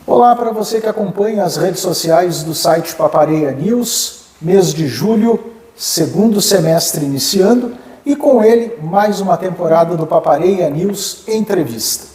Olá para você que acompanha as redes sociais do site Papareia News, mês de julho, segundo semestre iniciando, e com ele mais uma temporada do Papareia News Entrevista.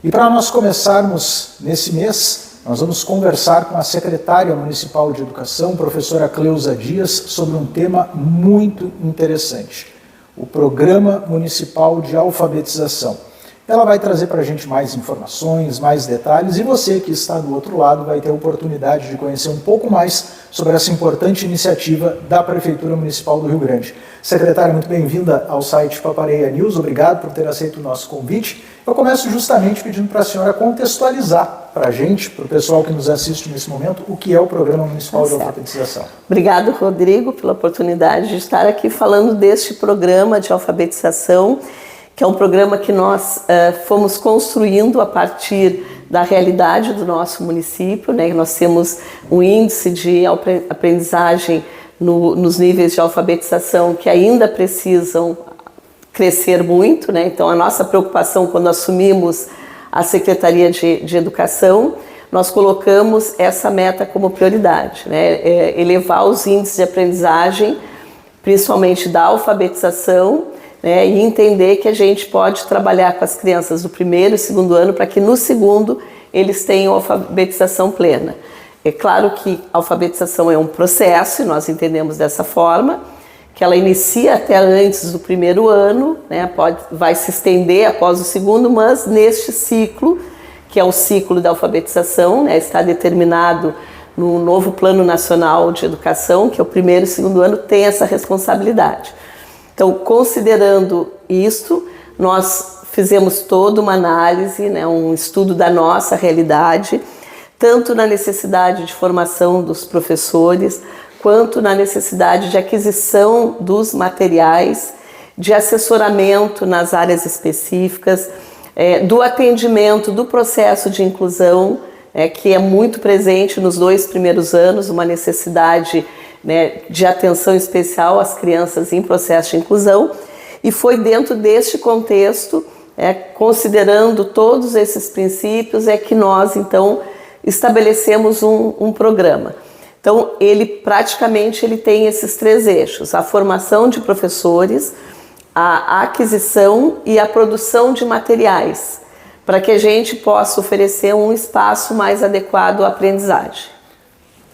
E para nós começarmos nesse mês, nós vamos conversar com a secretária municipal de educação, professora Cleusa Dias, sobre um tema muito interessante, o Programa Municipal de Alfabetização. Ela vai trazer para a gente mais informações, mais detalhes, e você que está do outro lado vai ter a oportunidade de conhecer um pouco mais sobre essa importante iniciativa da Prefeitura Municipal do Rio Grande. Secretária, muito bem-vinda ao site Papareia News, obrigado por ter aceito o nosso convite. Eu começo justamente pedindo para a senhora contextualizar para a gente, para o pessoal que nos assiste nesse momento, o que é o Programa Municipal de Alfabetização. Obrigado, Rodrigo, pela oportunidade de estar aqui falando deste programa de alfabetização, que é um programa que nós fomos construindo a partir da realidade do nosso município, né? Nós temos um índice de aprendizagem nos níveis de alfabetização que ainda precisam crescer muito, né? Então, a nossa preocupação quando assumimos a Secretaria de Educação, nós colocamos essa meta como prioridade, né? Elevar os índices de aprendizagem, principalmente da alfabetização, né, e entender que a gente pode trabalhar com as crianças do primeiro e segundo ano para que no segundo eles tenham alfabetização plena. É claro que a alfabetização é um processo, e nós entendemos dessa forma, que ela inicia até antes do primeiro ano, né, vai se estender após o segundo, mas neste ciclo, que é o ciclo da alfabetização, né, está determinado no novo Plano Nacional de Educação, que é o primeiro e segundo ano, tem essa responsabilidade. Então, considerando isto, nós fizemos toda uma análise, né, um estudo da nossa realidade, tanto na necessidade de formação dos professores, quanto na necessidade de aquisição dos materiais, de assessoramento nas áreas específicas, do atendimento do processo de inclusão, que é muito presente nos 2 primeiros anos, uma necessidade, né, de atenção especial às crianças em processo de inclusão, e foi dentro deste contexto, considerando todos esses princípios, que nós então estabelecemos um programa. Então, ele praticamente tem esses 3 eixos: a formação de professores, a aquisição e a produção de materiais, para que a gente possa oferecer um espaço mais adequado à aprendizagem.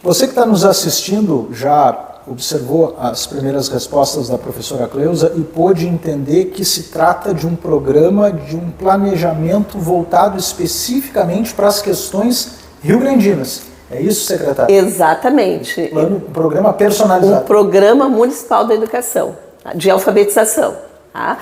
Você que está nos assistindo já observou as primeiras respostas da professora Cleusa e pôde entender que se trata de um programa, de um planejamento voltado especificamente para as questões rio-grandinas. É isso, secretária? Exatamente. Um programa personalizado. Um programa municipal da educação, de alfabetização. Tá?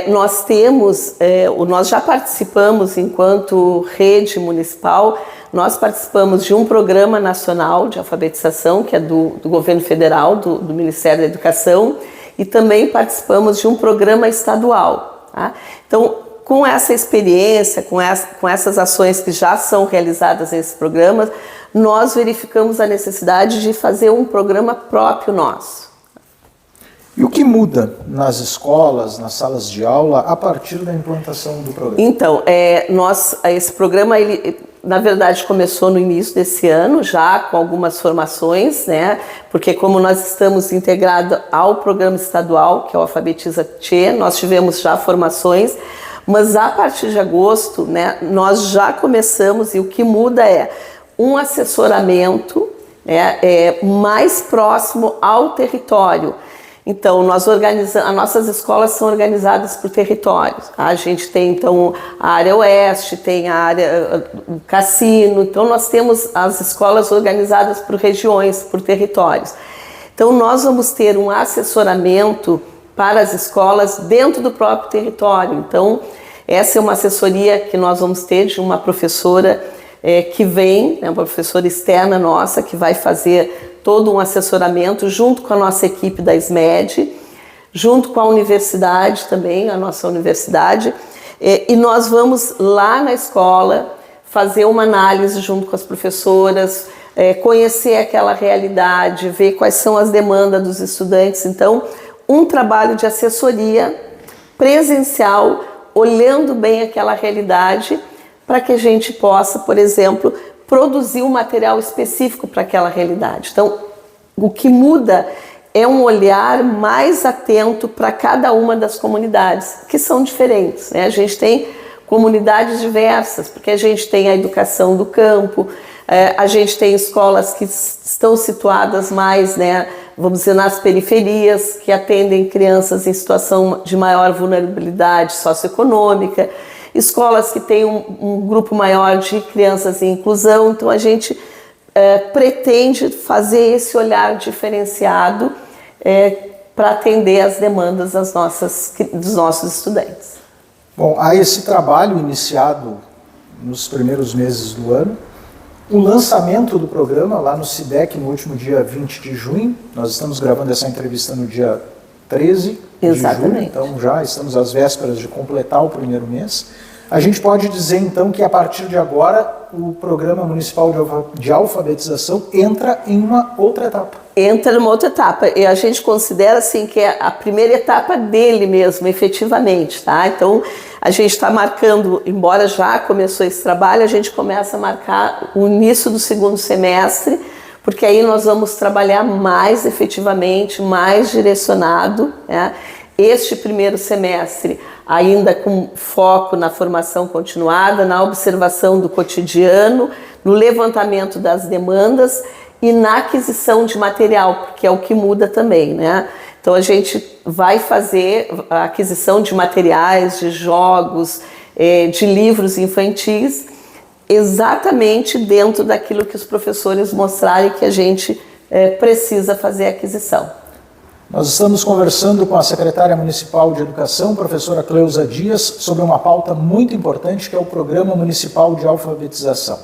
Nós já participamos, enquanto rede municipal, nós participamos de um programa nacional de alfabetização, que é do governo federal, do Ministério da Educação, e também participamos de um programa estadual. Tá? Então, com essa experiência, com essas ações que já são realizadas nesses programas, nós verificamos a necessidade de fazer um programa próprio nosso. E o que muda nas escolas, nas salas de aula, a partir da implantação do programa? Então, esse programa, ele, na verdade, começou no início desse ano, já com algumas formações, né? Porque como nós estamos integrados ao programa estadual, que é o Alfabetiza Tchê, nós tivemos já formações, mas a partir de agosto, né, nós já começamos, e o que muda é um assessoramento, né, mais próximo ao território. Então, as nossas escolas são organizadas por territórios. A gente tem, então, a área oeste, tem a área do cassino. Então, nós temos as escolas organizadas por regiões, por territórios. Então, nós vamos ter um assessoramento para as escolas dentro do próprio território. Então, essa é uma assessoria que nós vamos ter de uma professora que vem, né, uma professora externa nossa, que vai fazer todo um assessoramento junto com a nossa equipe da SMED, junto com a universidade também, a nossa universidade, e nós vamos lá na escola fazer uma análise junto com as professoras, conhecer aquela realidade, ver quais são as demandas dos estudantes. Então, um trabalho de assessoria presencial, olhando bem aquela realidade, para que a gente possa, por exemplo, produzir um material específico para aquela realidade. Então, o que muda é um olhar mais atento para cada uma das comunidades, que são diferentes, né? A gente tem comunidades diversas, porque a gente tem a educação do campo, a gente tem escolas que estão situadas mais, né, vamos dizer, nas periferias, que atendem crianças em situação de maior vulnerabilidade socioeconômica, escolas que têm um grupo maior de crianças em inclusão. Então a gente pretende fazer esse olhar diferenciado para atender as demandas dos nossos estudantes. Bom, há esse trabalho iniciado nos primeiros meses do ano, o lançamento do programa lá no SIDEC no último dia 20 de junho, nós estamos gravando essa entrevista no dia 13 de julho, então já estamos às vésperas de completar o primeiro mês. A gente pode dizer então que a partir de agora o Programa Municipal de Alfabetização entra em uma outra etapa. Entra numa outra etapa, e a gente considera assim que é a primeira etapa dele mesmo, efetivamente, tá? Então a gente está marcando, embora já começou esse trabalho, a gente começa a marcar o início do segundo semestre, porque aí nós vamos trabalhar mais efetivamente, mais direcionado, né? Este primeiro semestre ainda com foco na formação continuada, na observação do cotidiano, no levantamento das demandas e na aquisição de material, porque é o que muda também, né? Então a gente vai fazer a aquisição de materiais, de jogos, de livros infantis, exatamente dentro daquilo que os professores mostrarem que a gente precisa fazer a aquisição. Nós estamos conversando com a secretária municipal de Educação, professora Cleusa Dias, sobre uma pauta muito importante que é o Programa Municipal de Alfabetização.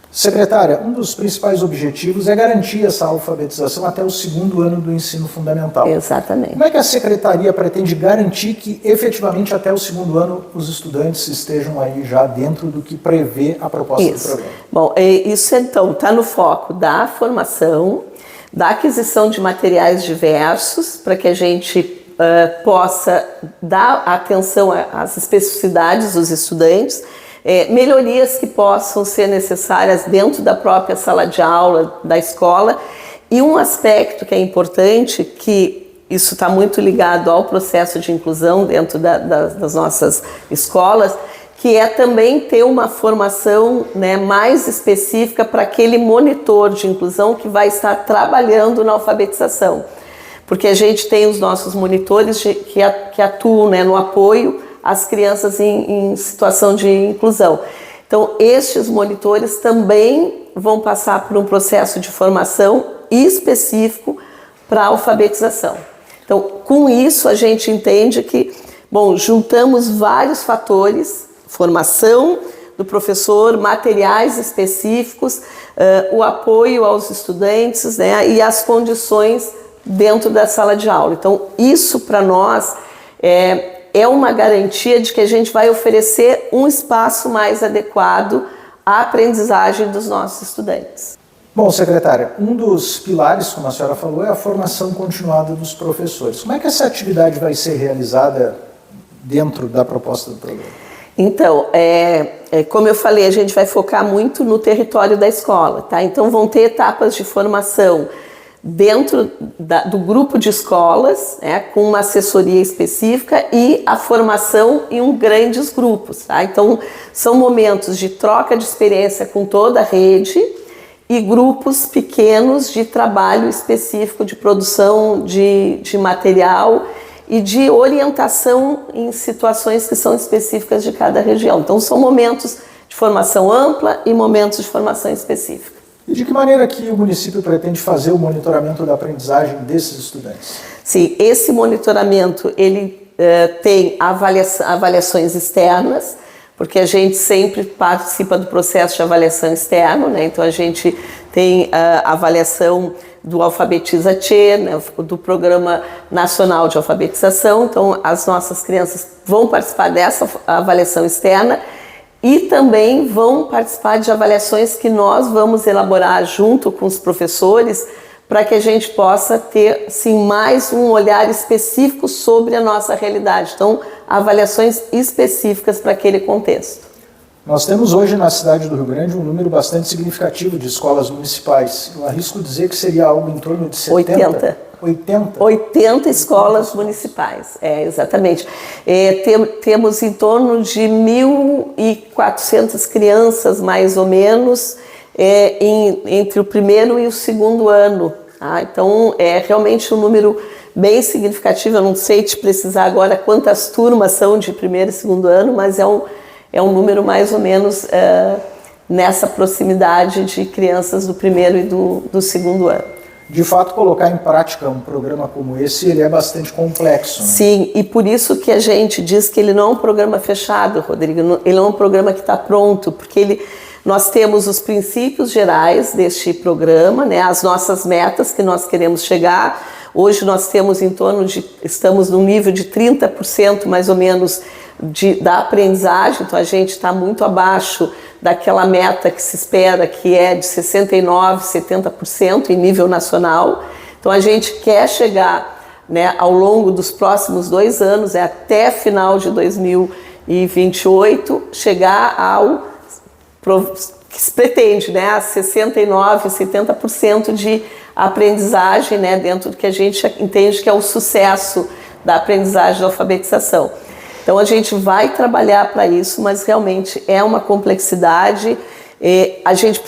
Secretária, um dos principais objetivos é garantir essa alfabetização até o segundo ano do ensino fundamental. Exatamente. Como é que a secretaria pretende garantir que efetivamente até o segundo ano os estudantes estejam aí já dentro do que prevê a proposta do programa? Bom, isso então está no foco da formação, da aquisição de materiais diversos, para que a gente possa dar atenção às especificidades dos estudantes, melhorias que possam ser necessárias dentro da própria sala de aula da escola. E um aspecto que é importante, que isso está muito ligado ao processo de inclusão dentro das nossas escolas, que é também ter uma formação, né, mais específica para aquele monitor de inclusão que vai estar trabalhando na alfabetização. Porque a gente tem os nossos monitores que atuam, né, no apoio às crianças em situação de inclusão. Então, estes monitores também vão passar por um processo de formação específico para a alfabetização. Então, com isso, a gente entende que, bom, juntamos vários fatores: formação do professor, materiais específicos, o apoio aos estudantes, né, e as condições dentro da sala de aula. Então, isso para nós é uma garantia de que a gente vai oferecer um espaço mais adequado à aprendizagem dos nossos estudantes. Bom, secretária, um dos pilares, como a senhora falou, é a formação continuada dos professores. Como é que essa atividade vai ser realizada dentro da proposta do programa? Então, como eu falei, a gente vai focar muito no território da escola, tá? Então vão ter etapas de formação dentro do grupo de escolas, né, com uma assessoria específica, e a formação em grandes grupos, tá? Então são momentos de troca de experiência com toda a rede e grupos pequenos de trabalho específico de produção de material e de orientação em situações que são específicas de cada região. Então são momentos de formação ampla e momentos de formação específica. E de que maneira que o município pretende fazer o monitoramento da aprendizagem desses estudantes? Sim, esse monitoramento ele tem avaliações externas, porque a gente sempre participa do processo de avaliação externo, né? Então a gente tem a avaliação do Alfabetiza Tchê, né, do Programa Nacional de Alfabetização. Então as nossas crianças vão participar dessa avaliação externa e também vão participar de avaliações que nós vamos elaborar junto com os professores, para que a gente possa ter, sim, mais um olhar específico sobre a nossa realidade. Então, avaliações específicas para aquele contexto. Nós temos hoje na cidade do Rio Grande um número bastante significativo de escolas municipais. Eu arrisco dizer que seria algo em torno de 70. 80 escolas municipais, exatamente. Temos em torno de 1.400 crianças, mais ou menos, entre o primeiro e o segundo ano. Tá? Então, é realmente um número bem significativo. Eu não sei te precisar agora quantas turmas são de primeiro e segundo ano, mas é um número mais ou menos nessa proximidade de crianças do primeiro e do segundo ano. De fato, colocar em prática um programa como esse, ele é bastante complexo. Né? Sim, e por isso que a gente diz que ele não é um programa fechado, Rodrigo, ele é um programa que está pronto, porque nós temos os princípios gerais deste programa, né, as nossas metas que nós queremos chegar. Hoje nós temos estamos num nível de 30% mais ou menos da aprendizagem, então a gente está muito abaixo daquela meta que se espera, que é de 69%, 70% em nível nacional. Então a gente quer chegar, né, ao longo dos próximos 2 anos, até final de 2028, chegar ao que se pretende, né, a 69%, 70% de aprendizagem, né, dentro do que a gente entende que é o sucesso da aprendizagem da alfabetização. Então a gente vai trabalhar para isso, mas realmente é uma complexidade. A gente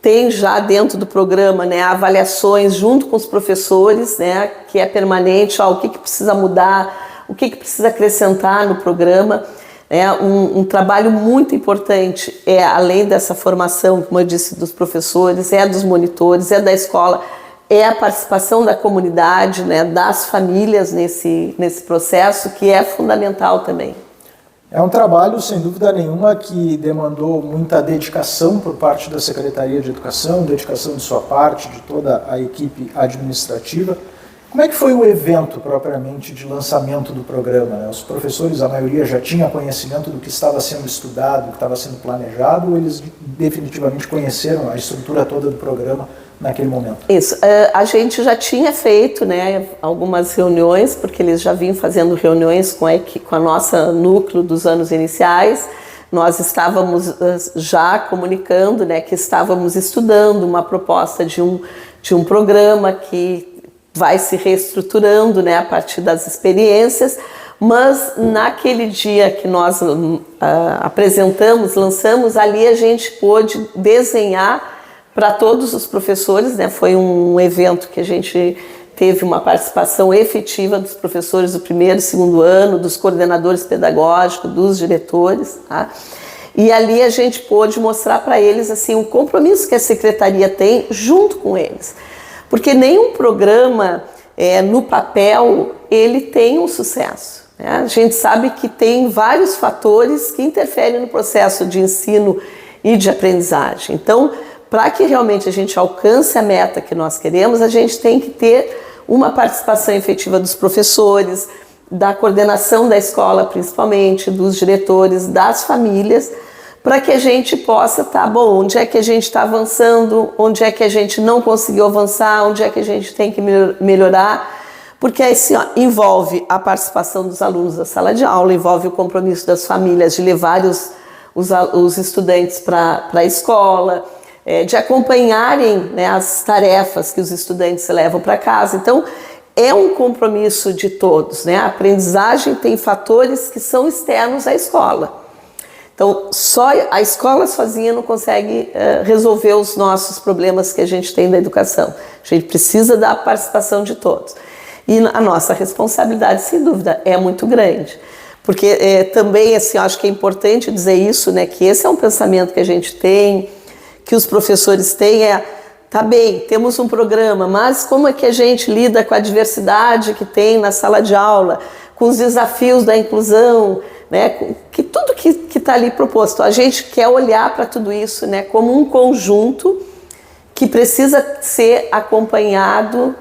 tem já dentro do programa, né, avaliações junto com os professores, né, que é permanente, o que precisa mudar, o que precisa acrescentar no programa. Um trabalho muito importante além dessa formação, como eu disse, dos professores, dos monitores, da escola, a participação da comunidade, né, das famílias nesse processo, que é fundamental também. É um trabalho, sem dúvida nenhuma, que demandou muita dedicação por parte da Secretaria de Educação, dedicação de sua parte, de toda a equipe administrativa. Como é que foi o evento, propriamente, de lançamento do programa? Né? Os professores, a maioria, já tinha conhecimento do que estava sendo estudado, do que estava sendo planejado, ou eles definitivamente conheceram a estrutura toda do programa naquele momento? Isso. A gente já tinha feito, né, algumas reuniões, porque eles já vinham fazendo reuniões com a nossa núcleo dos anos iniciais. Nós estávamos já comunicando, né, que estávamos estudando uma proposta de um programa que vai se reestruturando, né, a partir das experiências, mas naquele dia que nós lançamos, ali a gente pôde desenhar para todos os professores, né, foi um evento que a gente teve uma participação efetiva dos professores do primeiro e segundo ano, dos coordenadores pedagógicos, dos diretores, tá? E ali a gente pôde mostrar para eles assim, o compromisso que a secretaria tem junto com eles. Porque nenhum programa, no papel, ele tem um sucesso. Né? A gente sabe que tem vários fatores que interferem no processo de ensino e de aprendizagem. Então, para que realmente a gente alcance a meta que nós queremos, a gente tem que ter uma participação efetiva dos professores, da coordenação da escola, principalmente, dos diretores, das famílias, para que a gente possa onde é que a gente está avançando, onde é que a gente não conseguiu avançar, onde é que a gente tem que melhorar, porque assim, envolve a participação dos alunos da sala de aula, envolve o compromisso das famílias de levar os estudantes para a escola, de acompanharem, né, as tarefas que os estudantes levam para casa. Então, é um compromisso de todos, né? A aprendizagem tem fatores que são externos à escola. Então, só a escola sozinha não consegue resolver os nossos problemas que a gente tem na educação. A gente precisa da participação de todos. E a nossa responsabilidade, sem dúvida, é muito grande. Porque também, assim, eu acho que é importante dizer isso, né? Que esse é um pensamento que a gente tem, que os professores têm, tá bem, temos um programa, mas como é que a gente lida com a diversidade que tem na sala de aula, com os desafios da inclusão, né, que tudo que está ali proposto. A gente quer olhar para tudo isso, né, como um conjunto que precisa ser acompanhado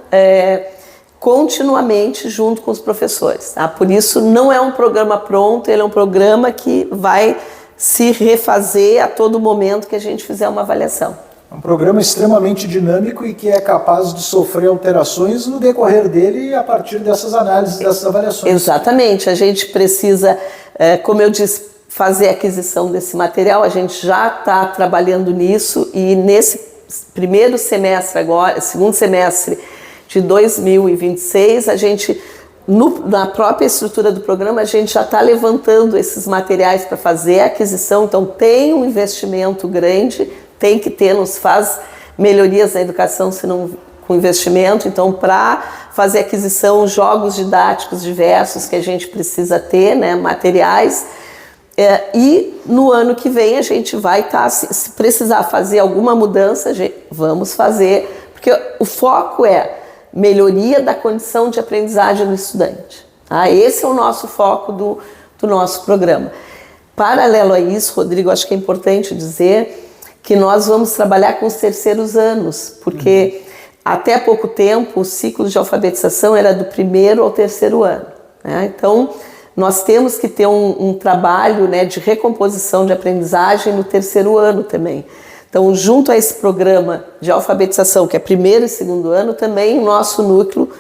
continuamente junto com os professores. Tá? Por isso, não é um programa pronto, ele é um programa que vai se refazer a todo momento que a gente fizer uma avaliação. É um programa extremamente dinâmico e que é capaz de sofrer alterações no decorrer dele a partir dessas análises, dessas avaliações. Exatamente. A gente precisa, como eu disse, fazer a aquisição desse material. A gente já está trabalhando nisso e nesse primeiro semestre agora, segundo semestre de 2026, a gente, na própria estrutura do programa, a gente já está levantando esses materiais para fazer a aquisição. Então tem um investimento grande, tem que ter, nos faz melhorias na educação, se não com investimento. Então, para fazer aquisição, jogos didáticos diversos que a gente precisa ter, né, materiais. E no ano que vem a gente vai estar, se precisar fazer alguma mudança, vamos fazer, porque o foco é melhoria da condição de aprendizagem do estudante. Tá? Esse é o nosso foco do nosso programa. Paralelo a isso, Rodrigo, acho que é importante dizer que nós vamos trabalhar com os terceiros anos, porque até pouco tempo o ciclo de alfabetização era do 1º ao 3º ano. Né? Então, nós temos que ter um trabalho, né, de recomposição de aprendizagem no 3º ano também. Então, junto a esse programa de alfabetização, que é 1º e 2º ano, também o nosso núcleo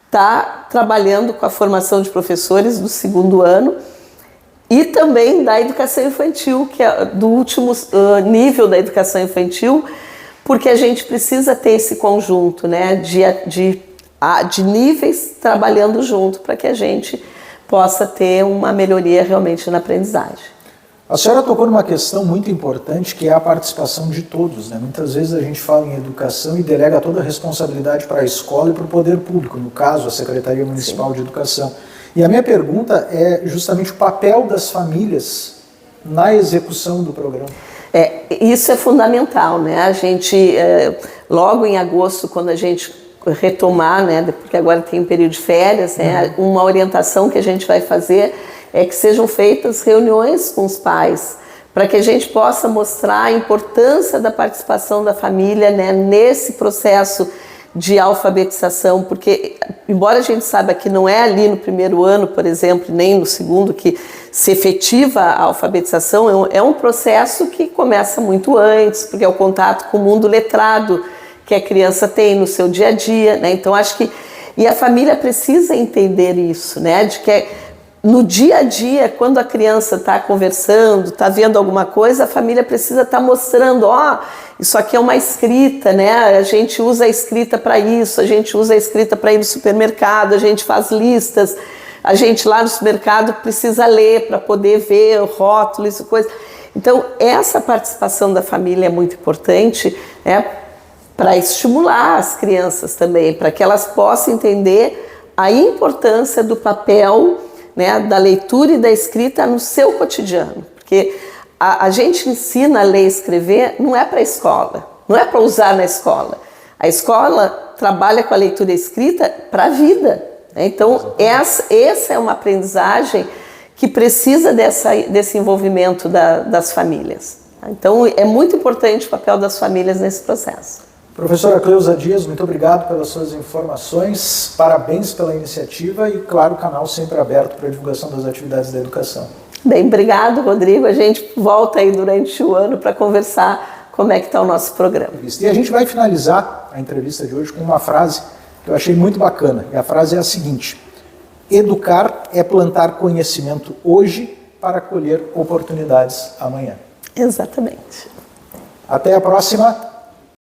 está trabalhando com a formação de professores do 2º ano e também da educação infantil, que é do último nível da educação infantil, porque a gente precisa ter esse conjunto, né, de níveis trabalhando junto para que a gente possa ter uma melhoria realmente na aprendizagem. A senhora tocou numa questão muito importante, que é a participação de todos, né? Muitas vezes a gente fala em educação e delega toda a responsabilidade para a escola e para o poder público, no caso, a Secretaria Municipal de Educação. E a minha pergunta é justamente o papel das famílias na execução do programa. Isso é fundamental, né? A gente, logo em agosto, quando a gente retomar, né, porque agora tem um período de férias, né, uma orientação que a gente vai fazer é que sejam feitas reuniões com os pais, para que a gente possa mostrar a importância da participação da família, né, nesse processo de alfabetização, porque, embora a gente saiba que não é ali no 1º ano, por exemplo, nem no 2º, que se efetiva a alfabetização, é um processo que começa muito antes, porque é o contato com o mundo letrado que a criança tem no seu dia a dia, né? Então, acho que... E a família precisa entender isso, né? De que no dia a dia, quando a criança está conversando, está vendo alguma coisa, a família precisa estar mostrando, isso aqui é uma escrita, né? A gente usa a escrita para isso, a gente usa a escrita para ir no supermercado, a gente faz listas, a gente lá no supermercado precisa ler para poder ver o rótulo, isso, coisa. Então, essa participação da família é muito importante, né? Para estimular as crianças também, para que elas possam entender a importância do papel, né, da leitura e da escrita no seu cotidiano. Porque a gente ensina a ler e escrever, não é para a escola, não é para usar na escola. A escola trabalha com a leitura e a escrita para a vida. Né? Então, essa é uma aprendizagem que precisa desse envolvimento das famílias. Então, é muito importante o papel das famílias nesse processo. Professora Cleusa Dias, muito obrigado pelas suas informações, parabéns pela iniciativa e, claro, o canal sempre aberto para a divulgação das atividades da educação. Bem, obrigado, Rodrigo. A gente volta aí durante o ano para conversar como é que está o nosso programa. E a gente vai finalizar a entrevista de hoje com uma frase que eu achei muito bacana. E a frase é a seguinte: educar é plantar conhecimento hoje para colher oportunidades amanhã. Exatamente. Até a próxima.